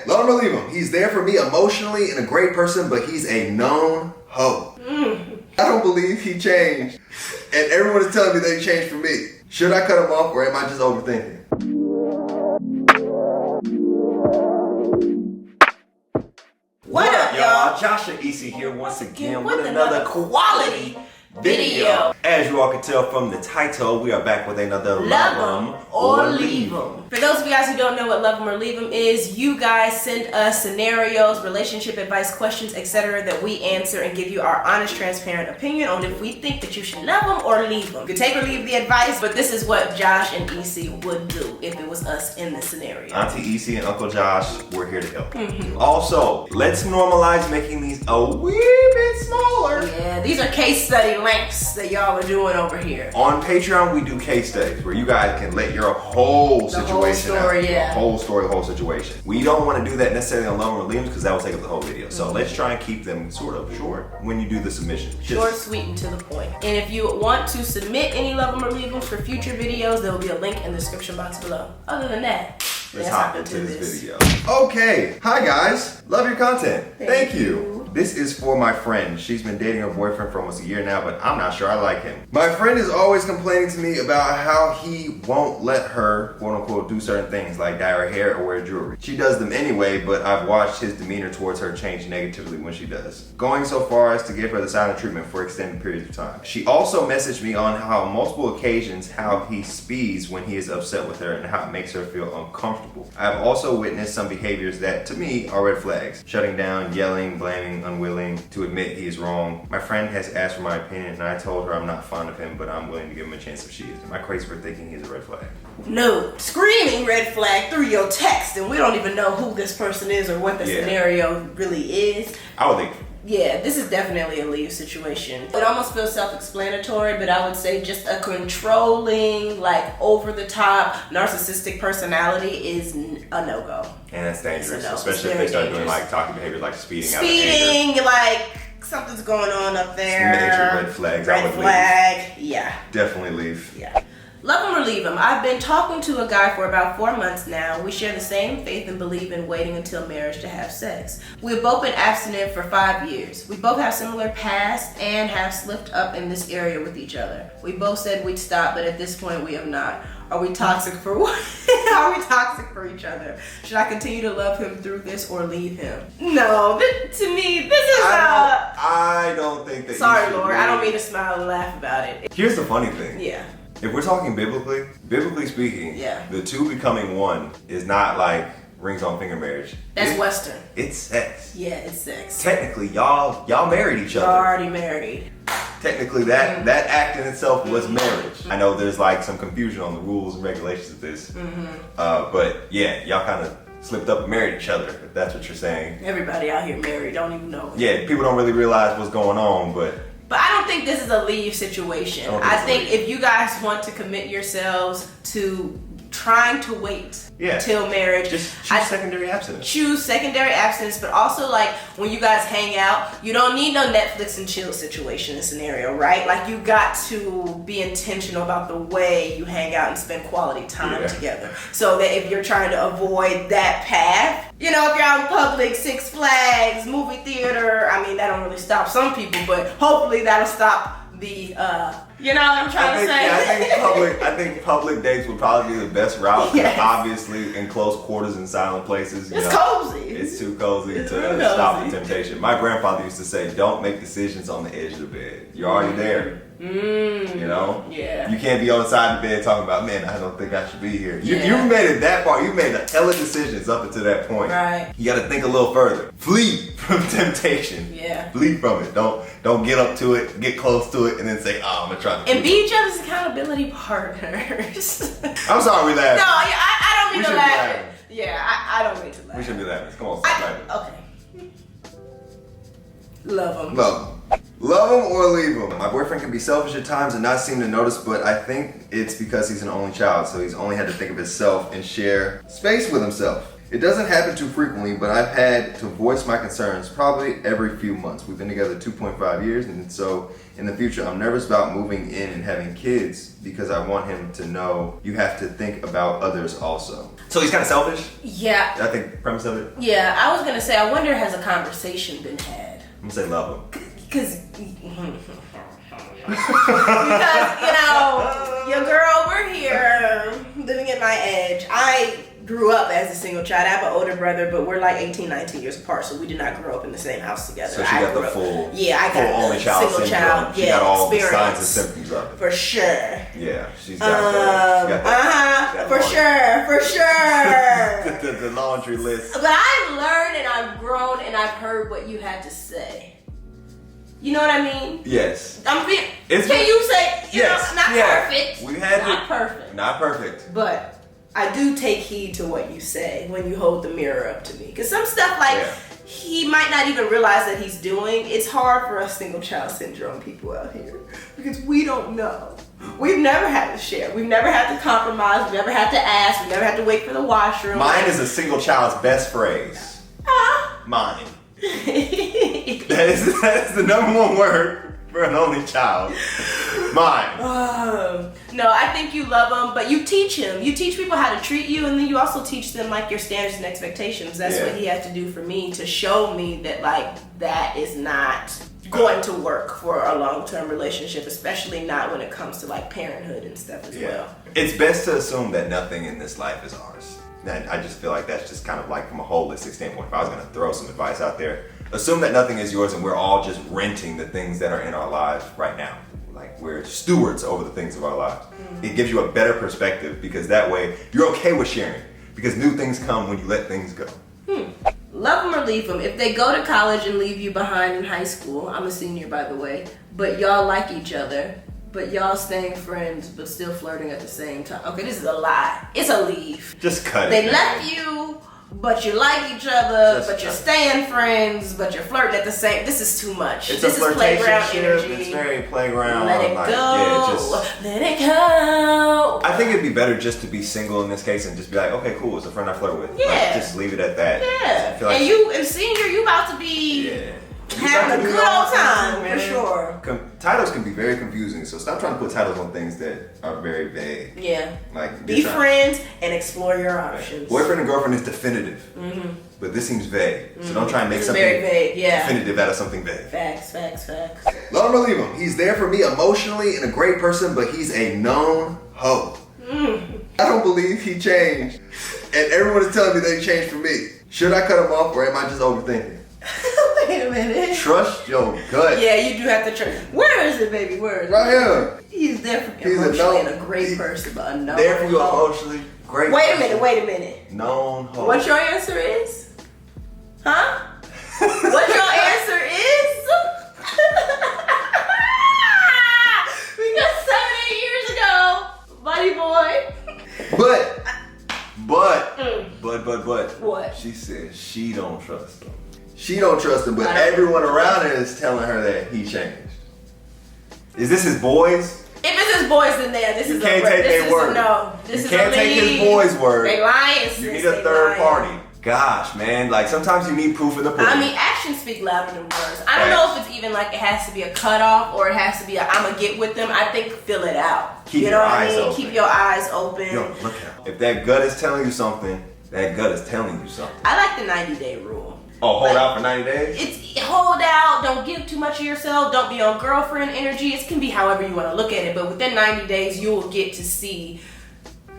Love him or leave him. He's there for me emotionally and a great person, but he's a known hoe. I don't believe he changed. And everyone is telling me that he changed for me. Should I cut him off or am I just overthinking? What up, y'all? Josh and EC here once again with another quality video. As you all can tell from the title, we are back with another Love 'em or Leave 'em. For those of you guys who don't know what Love 'em or Leave 'em is, you guys send us scenarios, relationship advice, questions, etc. that we answer and give you our honest, transparent opinion on if we think that you should love them or leave them. You can take or leave the advice, but this is what Josh and EC would do if it was us in this scenario. Auntie EC and Uncle Josh, we're here to help. Also, let's normalize making these a wee bit smaller. Yeah, these are case study links that y'all are doing over here. On Patreon, we do case studies where you guys can let your whole situation story, out. yeah. The whole story, the whole situation. We don't want to do that necessarily on Love 'em or Leave 'em because that will take up the whole video. So let's try and keep them sort of short when you do the submission. Short, sweet, and to the point. And if you want to submit any Love 'em or Leave 'em for future videos, there will be a link in the description box below. Other than that, let's hop into this video. Okay, hi guys. Love your content. Thank you. This is for my friend. She's been dating her boyfriend for almost a year now, but I'm not sure I like him. My friend is always complaining to me about how he won't let her, quote unquote, do certain things like dye her hair or wear jewelry. She does them anyway, but I've watched his demeanor towards her change negatively when she does. Going so far as to give her the silent treatment for extended periods of time. She also messaged me on how on multiple occasions how he speeds when he is upset with her and how it makes her feel uncomfortable. I've also witnessed some behaviors that to me are red flags. Shutting down, yelling, blaming, unwilling to admit he is wrong. My friend has asked for my opinion and I told her I'm not fond of him, but I'm willing to give him a chance if she is. Am I crazy for thinking he's a red flag? No. Screaming red flag through your text and we don't even know who this person is or what the scenario really is. I would think. Yeah, this is definitely a leave situation. It almost feels self-explanatory, but I would say just a controlling, like over-the-top, narcissistic personality is a no-go. And that's dangerous, no. especially if they start doing like talking behaviors like speeding out of anger. Speeding, like something's going on up there. Major red flags. Red flag, yeah. Definitely leave. Yeah. Love him or leave him. I've been talking to a guy for about 4 months now. We share the same faith and believe in waiting until marriage to have sex. We've both been abstinent for 5 years. We both have similar pasts and have slipped up in this area with each other. We both said we'd stop, but at this point we have not. Are we toxic for what? Are we toxic for each other? Should I continue to love him through this or leave him? No, to me, this is I don't think that sorry, you should Lord. leave. I don't mean to smile and laugh about it. Here's the funny thing. Yeah. If we're talking biblically speaking, the two becoming one is not like rings on finger marriage. That's Western. It's sex. Yeah, it's sex. Technically, y'all married each other. You're already married. Technically, that act in itself was marriage. I know there's like some confusion on the rules and regulations of this, but yeah, y'all kind of slipped up and married each other, if that's what you're saying. Everybody out here married, don't even know it. Yeah, people don't really realize what's going on, but I don't think this is a leave situation. I think if you guys want to commit yourselves to trying to wait till marriage, just choose secondary abstinence. Choose secondary abstinence, but also like when you guys hang out, you don't need no Netflix and chill situation and scenario, right? Like you got to be intentional about the way you hang out and spend quality time together. So that if you're trying to avoid that path, you know, if you're out in public, Six Flags, movie theater, I mean, that don't really stop some people, but hopefully that'll stop the, you know what I'm trying to say? Yeah, I think public dates would probably be the best route. Obviously, in close quarters and silent places, it's cozy. It's too cozy to stop the temptation. My grandfather used to say, "Don't make decisions on the edge of the bed. You're already there." You know? Yeah. You can't be on the side of the bed talking about, man, I don't think I should be here. You made it that far. You made a hell of decisions up until that point. Right. You got to think a little further. Flee from temptation. Yeah. Flee from it. Don't get up to it, get close to it, and then say, oh, I'm gonna try to. And be each other's accountability partners. I'm sorry we laughed. No, I don't mean to laugh. Yeah, I don't mean to laugh. We shouldn't be laughing. Come on, stop laughing. Okay. Love him. Love him. Love him or leave him. My boyfriend can be selfish at times and not seem to notice, but I think it's because he's an only child, so he's only had to think of himself and share space with himself. It doesn't happen too frequently, but I've had to voice my concerns probably every few months. We've been together 2.5 years, and so in the future, I'm nervous about moving in and having kids because I want him to know you have to think about others also. So he's kind of selfish? Yeah. I think the premise of it? Yeah, I was gonna say, I wonder, has a conversation been had? I'm gonna say love him. Because, you know, your girl, we're here living at my edge. I grew up as a single child. I have an older brother, but we're like 18, 19 years apart, so we did not grow up in the same house together. So she got the full, I got full only the child single syndrome. child, She got all experience. the signs and symptoms of it. For sure. Yeah, she's got For sure. the laundry list. But I've learned and I've grown and I've heard what you had to say. You know what I mean? Yes. Can you say, yes, not perfect. We had not perfect. Not perfect. But I do take heed to what you say when you hold the mirror up to me. Because some stuff he might not even realize that he's doing. It's hard for us single child syndrome people out here. Because we don't know. We've never had to share. We've never had to compromise. We've never had to ask. We've never had to wait for the washroom. Mine is a single child's best phrase. Mine. That is the number one word for an only child. Mine. No, I think you love him, but you teach him. You teach people how to treat you, and then you also teach them like your standards and expectations. That's what he has to do for me to show me that that is not going to work for a long-term relationship, especially not when it comes to parenthood and stuff as well. It's best to assume that nothing in this life is ours. And I just feel like that's just kind of from a holistic standpoint. If I was going to throw some advice out there, assume that nothing is yours and we're all just renting the things that are in our lives right now. We're stewards over the things of our lives. It gives you a better perspective because that way you're okay with sharing because new things come when you let things go. Love them or leave them. If they go to college and leave you behind in high school, I'm a senior by the way, but y'all like each other, but y'all staying friends but still flirting at the same time. Okay, this is a lie. It's a leave. Just cut it. They left you, but you like each other, but you're staying friends, but you're flirting at the same. This is too much. It's this a is playground flirtation. energy. It's very playground. Let it go. Let it go. I think it'd be better just to be single in this case and just be like, okay, cool, it's a friend I flirt with. Yeah. Just leave it at that. Yeah. I feel like And senior, you about to be having a good old time for sure. Titles can be very confusing, so stop trying to put titles on things that are very vague. Yeah. Be friends and explore your options. Boyfriend and girlfriend is definitive, but this seems vague. So don't try and make something very vague, definitive out of something vague. Facts. Love him or leave him. He's there for me emotionally and a great person, but he's a known hoe. I don't believe he changed, and everyone is telling me that he changed for me. Should I cut him off, or am I just overthinking? Wait a minute. Trust your gut. Yeah, you do have to trust. Where is it, baby? Where is it? Right here. He's there for me emotionally and a great person, but a known There for you hoe. emotionally, great. Wait person. a minute. Known hoe. What your answer is? Huh? What your answer is? Because 7-8 years ago, buddy boy. But. What? She said she don't trust him. She don't trust him, but I don't. everyone around her is telling her that he changed. Is this his boys? If it's his boys in there, this You is can't a take this their is word. A no. This You is can't a take his lead. boy's word. They lying. You sis, need a they third lying. party. Gosh, man, sometimes you need proof of the pudding. I mean, actions speak louder than words. I don't know if it's even it has to be a cutoff or it has to be I'm gonna get with them. I think fill it out. Keep you your know what eyes I mean? open. Keep your eyes open. Yo, look at it. If that gut is telling you something, that gut is telling you something. I like the 90-day rule. Oh, hold out for 90 days? It's hold out, don't give too much of yourself, don't be on girlfriend energy. It can be however you want to look at it, but within 90 days you will get to see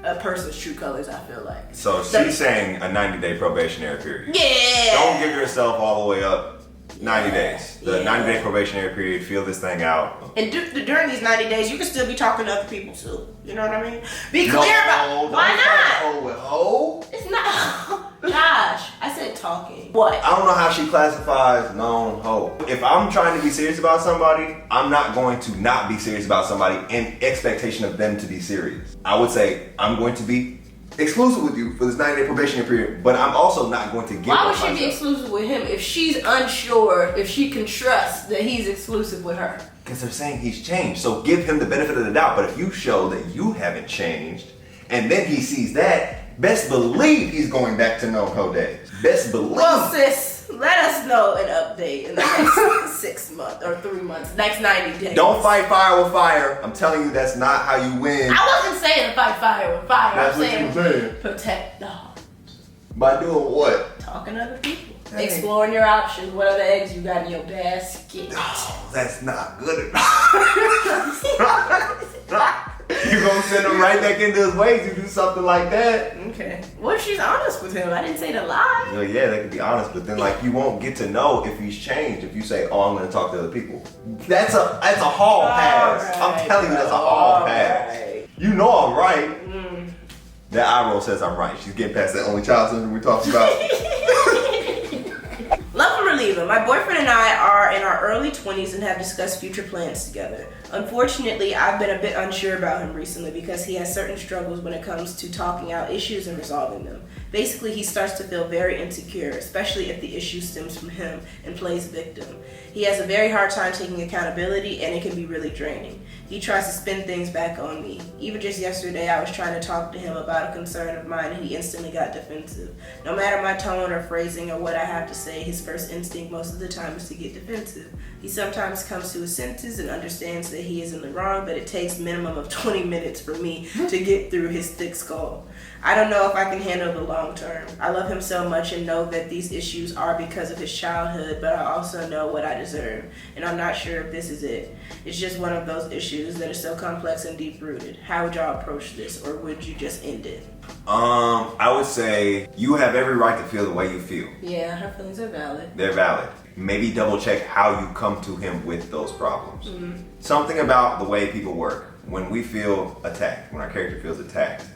a person's true colors, I feel like. So she's saying a 90-day probationary period. Yeah. Don't give yourself all the way up 90 days. The Yeah. 90-day probationary period, feel this thing out. And during these 90 days, you can still be talking to other people too. You know what I mean? Be clear about why not? Hoe with hoe? It's not. Josh, I said talking. What? I don't know how she classifies known hoe. If I'm trying to be serious about somebody, I'm not going to not be serious about somebody in expectation of them to be serious. I would say I'm going to be exclusive with you for this 90-day probationary period, but I'm also not going to give Why up would she be myself. exclusive with him if she's unsure if she can trust that he's exclusive with her? Because they're saying he's changed. So give him the benefit of the doubt. But if you show that you haven't changed, and then he sees that, best believe he's going back to no-ho days. Best believe. Well, sis, let us know an update in the next 6 months or 3 months, next 90 days. Don't fight fire with fire. I'm telling you, that's not how you win. I wasn't saying fight fire with fire. That's I'm what you were saying. protect the heart. By doing what? Talking to other people. Hey. Exploring your options. What other eggs you got in your basket? Oh, that's not good enough. You're gonna send him right back into his ways. You do something like that. Okay. What if she's honest with him? I didn't say to lie. Well, yeah, they could be honest, but then like you won't get to know if he's changed if you say, "Oh, I'm gonna talk to other people." That's a hall pass. Right, I'm telling you, that's a hall pass. right. You know I'm right. That eye roll says I'm right. She's getting past that only child syndrome we talked about. Love him or leave him. My boyfriend and I are in our early 20s and have discussed future plans together. Unfortunately, I've been a bit unsure about him recently because he has certain struggles when it comes to talking out issues and resolving them. Basically, he starts to feel very insecure, especially if the issue stems from him and plays victim. He has a very hard time taking accountability and it can be really draining. He tries to spin things back on me. Even just yesterday, I was trying to talk to him about a concern of mine and he instantly got defensive. No matter my tone or phrasing or what I have to say, his first instinct most of the time is to get defensive. He sometimes comes to his senses and understands that he is in the wrong, but it takes minimum of 20 minutes for me to get through his thick skull. I don't know if I can handle the long term. I love him so much and know that these issues are because of his childhood, but I also know what I deserve, and I'm not sure if this is it. It's just one of those issues that are so complex and deep-rooted. How would y'all approach this, or would you just end it? I would say you have every right to feel the way you feel. Yeah, her feelings are valid. They're valid. Maybe double check how you come to him with those problems. Something about the way people work. When we feel attacked, when our character feels attacked,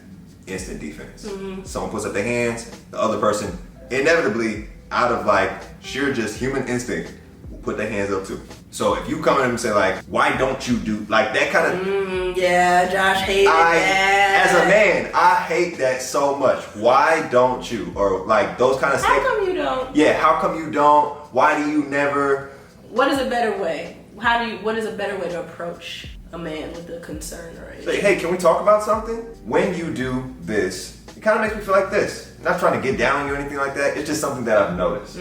instant defense. Someone puts up their hands, the other person inevitably, out of like sheer just human instinct, will put their hands up too. So if you come at him and say like, why don't you do like that kind of Yeah, Josh hated that. as a man, I hate that so much. Why don't you? Or like those kind of How come you don't? Yeah, how come you don't? Why do you never? What is a better way? What is a better way to approach a man with a concern or Say, hey, can we talk about something? When you do this, it kind of makes me feel like this. I'm not trying to get down on you or anything like that. It's just something that I've noticed.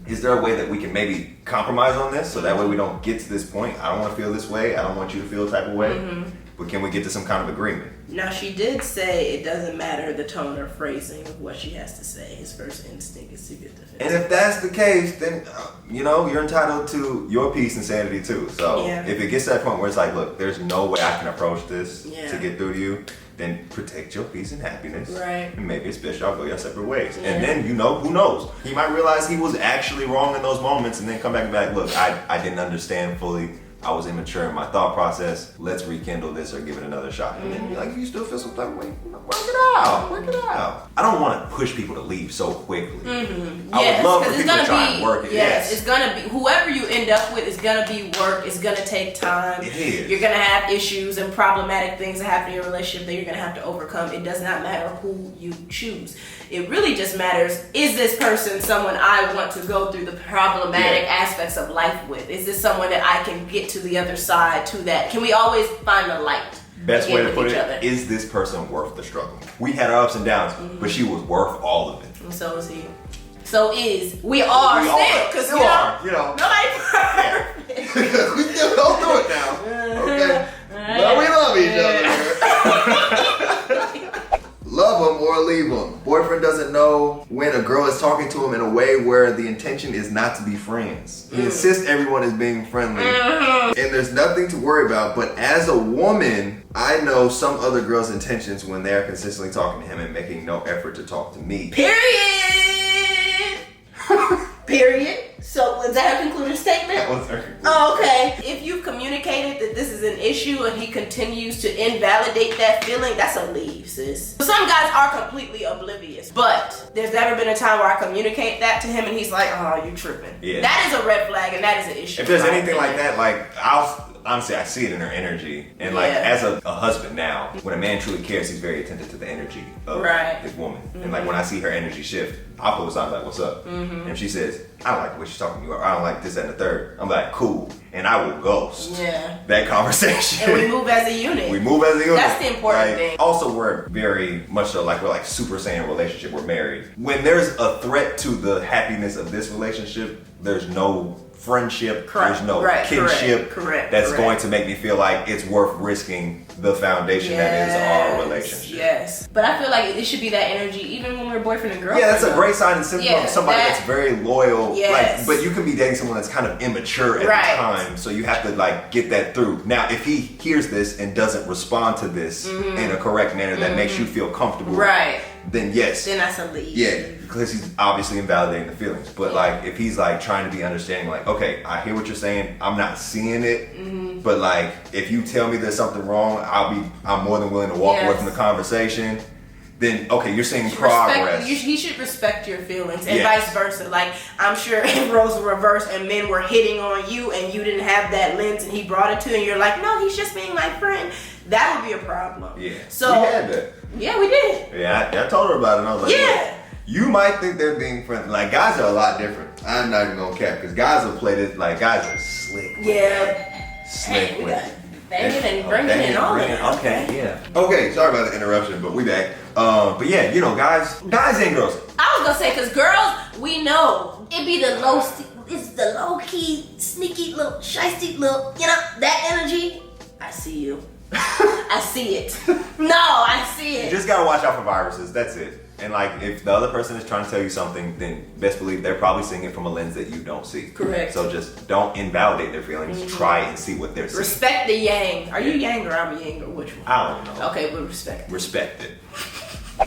Is there a way that we can maybe compromise on this so that way we don't get to this point? I don't want to feel this way. I don't want you to feel a type of way. But can we get to some kind of agreement? Now, she did say it doesn't matter the tone or phrasing of what she has to say. His first instinct is to get defensive. And if that's the case, then, you're entitled to your peace and sanity too. So if it gets to that point where it's like, look, there's no way I can approach this to get through to you, then protect your peace and happiness. Right. And maybe it's best y'all go your separate ways. And then, who knows? He might realize he was actually wrong in those moments and then come back and be like, look, I didn't understand fully. I was immature in my thought process. Let's rekindle this or give it another shot. And then, like, if you still feel some type of way, work it out. Work it out. I don't want to push people to leave so quickly. I would love for people to try and work it. Yes, it's gonna be whoever you end up with is gonna be work. It's gonna take time. It is. You're gonna have issues and problematic things that happen in your relationship that you're gonna have to overcome. It does not matter who you choose. It really just matters, is this person someone I want to go through the problematic aspects of life with? Is this someone that I can get to the other side to that? Can we always find the light? Best way to put it, other? is this person worth the struggle? We had our ups and downs, but she was worth all of it. And so is he. So is. We are still. Because you are. Nobody's perfect. We still don't do it now. Okay. But we love each other. Love him or leave him. Boyfriend doesn't know when a girl is talking to him in a way where the intention is not to be friends. He insists everyone is being friendly. And there's nothing to worry about. But as a woman, I know some other girls' intentions when they're consistently talking to him and making no effort to talk to me. Period. Period. So is that a concluding statement? That was her conclusion. Oh, okay. If you've communicated that this is an issue and he continues to invalidate that feeling, that's a leave, sis. Some guys are completely oblivious, but there's never been a time where I communicate that to him and he's like, oh, you tripping. Yeah. That is a red flag and that is an issue. If there's anything like that, like, honestly, I see it in her energy. And like, as a husband now, when a man truly cares, he's very attentive to the energy of his woman. And like, when I see her energy shift, I'll pull aside like, what's up? And if she says, I don't like the way she's talking to you, or I don't like this and the third, I'm like, cool. And I will ghost that conversation. And we move as a unit. We move as a unit. That's the important thing. Also, we're very much so like, we're like Super Saiyan relationship. We're married. When there's a threat to the happiness of this relationship, there's no friendship, there's no kinship that's going to make me feel like it's worth risking the foundation that is our relationship. Yes. But I feel like it should be that energy even when we're boyfriend and girlfriend. Yeah, that's a great sign and symptom of somebody that's very loyal. Yes. Like, but you can be dating someone that's kind of immature at the time, so you have to like get that through. Now, if he hears this and doesn't respond to this in a correct manner that makes you feel comfortable, then yes. Then that's a lead. Yeah, because he's obviously invalidating the feelings. But like, if he's like trying to be understanding, like, okay, I hear what you're saying, I'm not seeing it, but like, if you tell me there's something wrong, I'm more than willing to walk away from the conversation. Then okay, you're seeing progress. He should respect your feelings and vice versa. Like, I'm sure if roles were reversed and men were hitting on you and you didn't have that lens and he brought it to you and you're like, no, he's just being my friend, that would be a problem. Yeah. So we had that. Yeah, we did. Yeah, I told her about it and I was like, yeah. You might think they're being friendly. Like, guys are a lot different. I'm not even gonna cap, because guys will play this, like, guys are slick. Slick with it. Banging and bringing and all that. Okay, yeah. Okay, sorry about the interruption, but we back. But yeah, you know, guys and girls. I was gonna say, because girls, we know it be the it's the low key, sneaky little, shiesty little, you know, that energy. I see you. I see it. No, I see it. You just gotta watch out for viruses. That's it. And like, if the other person is trying to tell you something, then best believe they're probably seeing it from a lens that you don't see. Correct. So just don't invalidate their feelings. Try and see what they're seeing. Respect the yang. Are you yang or I'm a yang or which one? I don't know. Okay, but respect it. Respect it.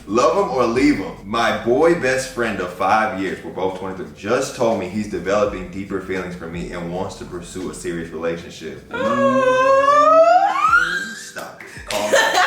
Love him or leave him. My boy best friend of 5 years, we're both 23, just told me he's developing deeper feelings for me and wants to pursue a serious relationship. Stop it. Calm down.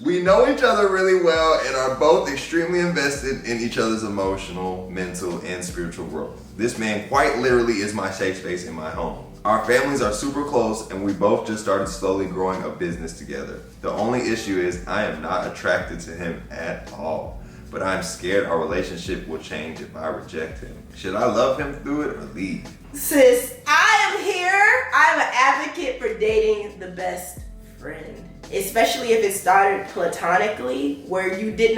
We know each other really well and are both extremely invested in each other's emotional, mental, and spiritual growth. This man quite literally is my safe space in my home. Our families are super close and we both just started slowly growing a business together. The only issue is I am not attracted to him at all, but I'm scared our relationship will change if I reject him. Should I love him through it or leave? Sis, I am here. I'm an advocate for dating the best friend. Especially if it started platonically, where he didn't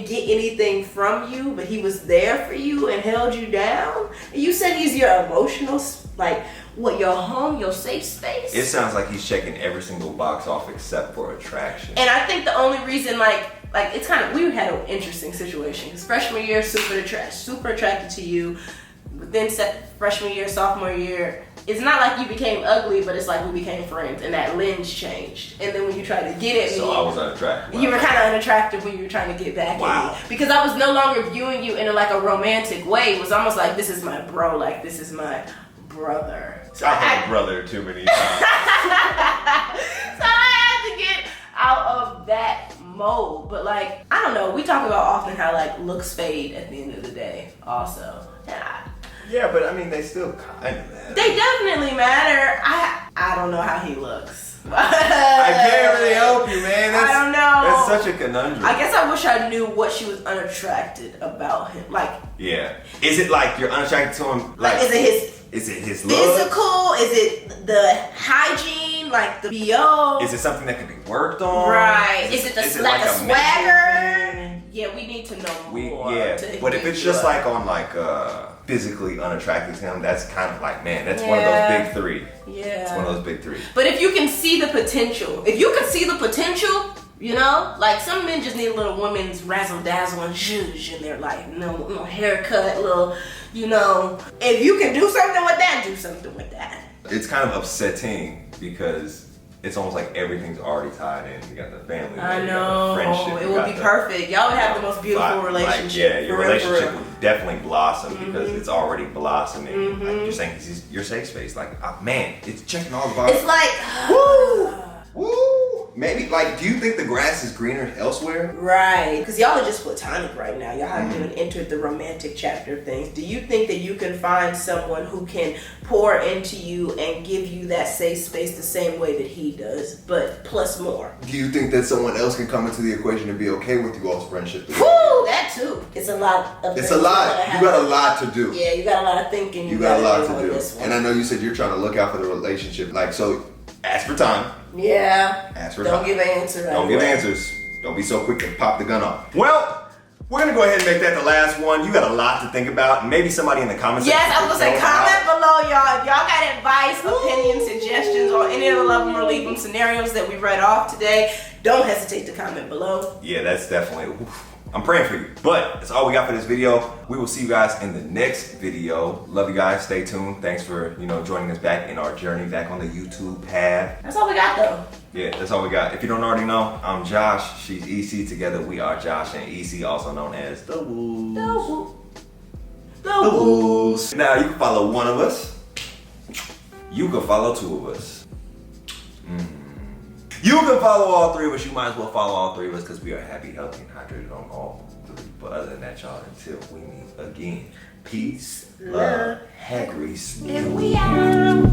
get anything from you, but he was there for you and held you down. And you said he's your emotional, like, what, your home, your safe space? It sounds like he's checking every single box off except for attraction. And I think the only reason, like it's kind of, we had an interesting situation. Because freshman year, super attracted to you. Then freshman year, sophomore year, it's not like you became ugly, but it's like we became friends and that lens changed. And then when you tried to get at me, so I was unattractive. You were kind of unattractive when you were trying to get back at me. Because I was no longer viewing you in a romantic way. It was almost like, this is my bro, like this is my brother. So I had a brother too many times. So I had to get out of that mode. But like, I don't know, we talk about often how like looks fade at the end of the day also. Yeah, but I mean, they still kind of matter. They definitely matter. I don't know how he looks. I can't really help you, man. I don't know. That's such a conundrum. I guess I wish I knew what she was unattracted about him. Like, yeah. Is it like you're unattracted to him? Like is it his physical? Is it the hygiene? Like the BO? Is it something that can be worked on? Right. Is it like a swagger? Yeah, we need to know more. But if it's just like on like physically unattracted to him, that's kind of like, man, that's one of those big three. Yeah. It's one of those big three. But if you can see the potential, you know, like some men just need a little woman's razzle dazzle and zhuzh in their life, little haircut, little, you know. If you can do something with that, do something with that. It's kind of upsetting because it's almost like everything's already tied in. You got the family, I know. You got the friendship. It would be perfect. Y'all would have the most beautiful relationship. Like, your relationship would definitely blossom because it's already blossoming. Like you're saying, this is your safe space. Like, man, it's checking all the boxes. It's like, woo. Maybe, like, do you think the grass is greener elsewhere? Right, because y'all are just platonic right now. Y'all haven't even entered the romantic chapter of things. Do you think that you can find someone who can pour into you and give you that safe space the same way that he does, but plus more? Do you think that someone else can come into the equation and be okay with you all's friendship? Woo, that too. It's a lot of It's a lot. You got a lot to do. Yeah, you got a lot of thinking. You got a lot do to on do. this one. And I know you said you're trying to look out for the relationship. Like, so ask for time. Yeah. Ask for Don't time. give an answer right Don't give away. answers. Don't be so quick to pop the gun off. Well, we're gonna go ahead and make that the last one. You got a lot to think about. Maybe somebody in the comments. Yes, I was gonna say, comment below, y'all. If y'all got advice, opinions, suggestions, or any of the love them or leave them scenarios that we read off today, don't hesitate to comment below. Yeah, that's definitely. I'm praying for you. But that's all we got for this video. We will see you guys in the next video. Love you guys. Stay tuned. Thanks for joining us back in our journey back on the YouTube path. That's all we got, though. Yeah, that's all we got. If you don't already know, I'm Josh. She's EC. Together we are Josh and EC, also known as the Woos. The Woos. Now you can follow one of us. You can follow two of us. You can follow all three of us. You might as well follow all three of us because we are happy, healthy, and hydrated on all three. But other than that, y'all, until we meet again, peace, love, hack grease. And we out.